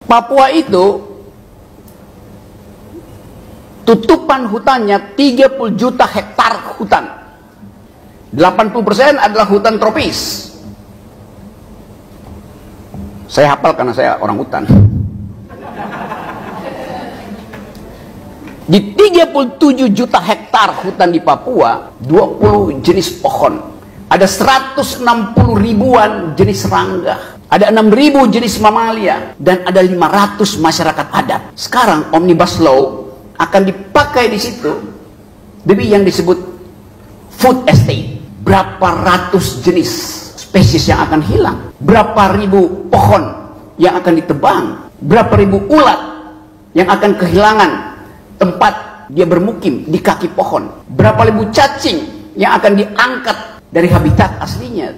Papua itu tutupan hutannya 30 juta hektar hutan. 80% adalah hutan tropis. Saya hafal karena saya orang hutan. Di 37 juta hektar hutan di Papua, 20 jenis pohon. Ada 160 ribuan jenis serangga. Ada 6.000 jenis mamalia. Dan ada 500 masyarakat adat. Sekarang Omnibus Law akan dipakai di situ demi yang disebut food estate. Berapa ratus jenis spesies yang akan hilang. Berapa ribu pohon yang akan ditebang. Berapa ribu ulat yang akan kehilangan tempat dia bermukim di kaki pohon. Berapa ribu cacing yang akan diangkat dari habitat aslinya.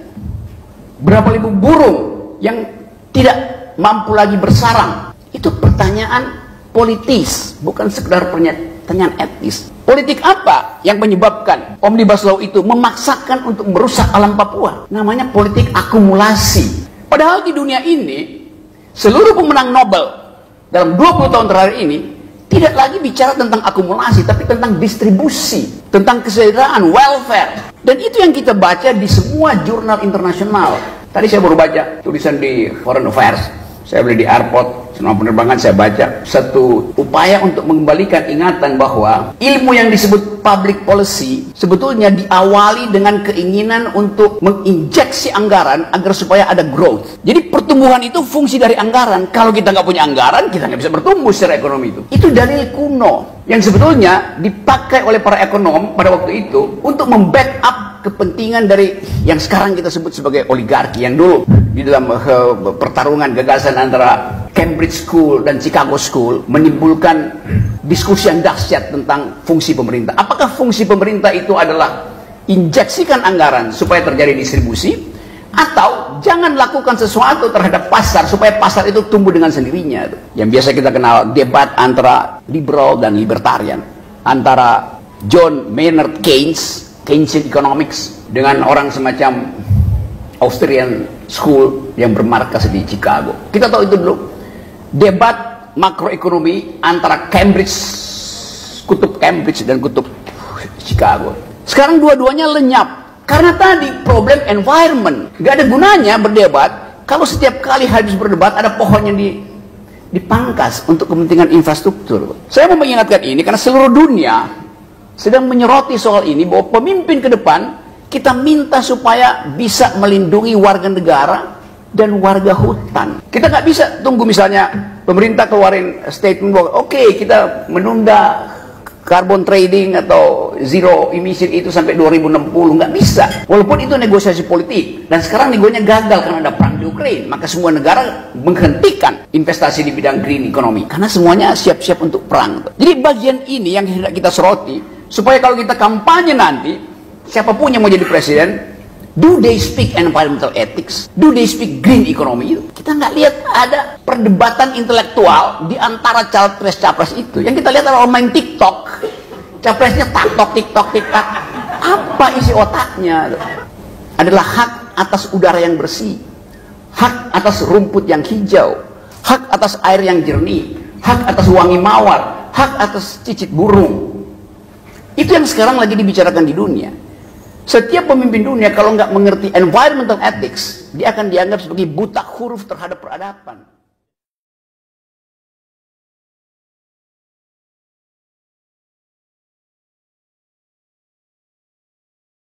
Berapa ribu burung yang tidak mampu lagi bersarang. Itu pertanyaan politis, bukan sekedar pertanyaan etis. Politik apa yang menyebabkan Omnibus Law itu memaksakan untuk merusak alam Papua? Namanya politik akumulasi. Padahal di dunia ini seluruh pemenang Nobel dalam 20 tahun terakhir ini tidak lagi bicara tentang akumulasi, tapi tentang distribusi, tentang kesejahteraan, welfare. Dan itu yang kita baca di semua jurnal internasional. Tadi saya baru baca tulisan di Foreign Affairs. Saya beli di airport, selama penerbangan saya baca satu upaya untuk mengembalikan ingatan bahwa ilmu yang disebut public policy sebetulnya diawali dengan keinginan untuk menginjeksi anggaran agar supaya ada growth. Jadi pertumbuhan itu fungsi dari anggaran. Kalau kita nggak punya anggaran, kita nggak bisa bertumbuh secara ekonomi itu. Itu dalil kuno yang sebetulnya dipakai oleh para ekonom pada waktu itu untuk membackup kepentingan dari yang sekarang kita sebut sebagai oligarki, yang dulu di dalam pertarungan gagasan antara Cambridge School dan Chicago School menimbulkan diskusi yang dahsyat tentang fungsi pemerintah. Apakah fungsi pemerintah itu adalah injeksikan anggaran supaya terjadi distribusi, atau jangan lakukan sesuatu terhadap pasar supaya pasar itu tumbuh dengan sendirinya? Yang biasa kita kenal debat antara liberal dan libertarian, antara John Maynard Keynes, Keynesian Economics, dengan orang semacam Austrian School yang bermarkas di Chicago. Kita tahu itu dulu. Debat makroekonomi antara kutub Cambridge dan kutub Chicago. Sekarang dua-duanya lenyap. Karena tadi problem environment. Gak ada gunanya berdebat kalau setiap kali habis berdebat ada pohon yang dipangkas untuk kepentingan infrastruktur. Saya mau mengingatkan ini karena seluruh dunia sedang menyoroti soal ini, bahwa pemimpin ke depan kita minta supaya bisa melindungi warga negara dan warga hutan. Kita nggak bisa tunggu misalnya pemerintah keluarin statement bahwa oke, kita menunda carbon trading atau zero emission itu sampai 2060. Nggak bisa. Walaupun itu negosiasi politik. Dan sekarang negosiasinya gagal karena ada perang di Ukraina. Maka semua negara menghentikan investasi di bidang green economy. Karena semuanya siap-siap untuk perang. Jadi bagian ini yang hendak kita soroti, supaya kalau kita kampanye nanti, siapapun yang mau jadi presiden, do they speak environmental ethics? Do they speak green economy? Kita nggak lihat ada perdebatan intelektual di antara capres-capres itu. Yang kita lihat adalah orang main TikTok. Capresnya taktok, tiktok, tiktok. Apa isi otaknya? Adalah hak atas udara yang bersih, hak atas rumput yang hijau, hak atas air yang jernih, hak atas wangi mawar, hak atas cicit burung. Itu yang sekarang lagi dibicarakan di dunia. Setiap pemimpin dunia kalau nggak mengerti environmental ethics, dia akan dianggap sebagai buta huruf terhadap peradaban.